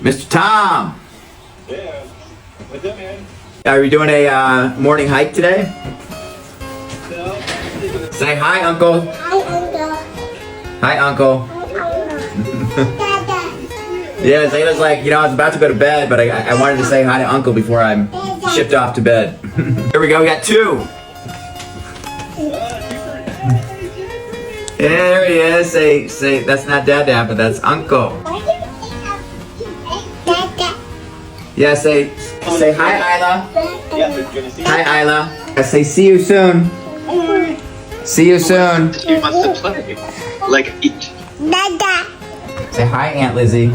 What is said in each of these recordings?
Mr. Tom. Yeah. What's up, man? Are we doing a morning hike today? No. Say hi, Uncle. Hi, Uncle. Yeah, Zayla's like, I was about to go to bed, but I wanted to say hi to Uncle before I'm shipped off to bed. Here we go, we got two. Yeah, there he is. Say, that's not Dad, but that's Uncle. Yeah, say hi, Isla. Yeah, it's good to see you. Hi, Isla. Say see you soon. See you soon. He wants to play. Like each. Say hi, Aunt Lizzie.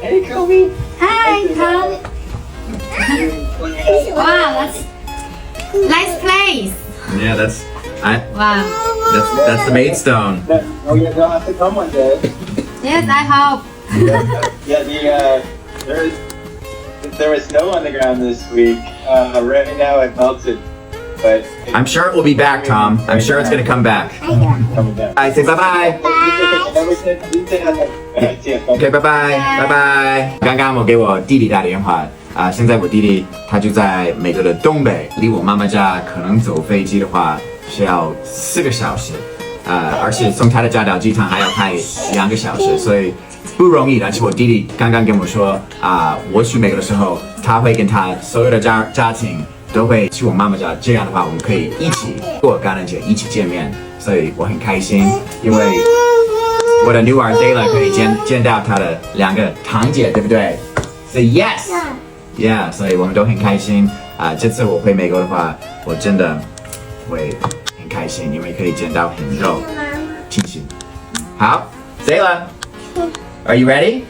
Hey, Kobe. Hi, Tom. Wow, that's nice place. Yeah, Wow. that's the Maidstone. Oh, yeah, they'll have to come one day. Yes, I hope. Yeah, there was snow on the ground this week. Right now it melted, but I'm sure it will be back, Tom. I'm sure it's gonna come back. coming down. I say bye bye. OK， 拜拜，拜拜。刚刚我给我弟弟打电话现在我弟弟他就在美国的东北，离我妈妈家可能走飞机的话需要4个小时，而且从他的家到机场还要开2个小时，所以不容易的。而且我弟弟刚刚跟我说我去美国的时候，他会跟他所有的家庭都会去我妈妈家，这样的话我们可以一起过感恩节，一起见面，所以我很开心，因为我的女儿 Dayla 可以见到她的2个堂姐，对不对 ？Say yes，yeah， 所以我们都很开心这次我回美国的话，我真的会很开心，因为可以见到很多亲戚。好 ，Dayla，Are you ready？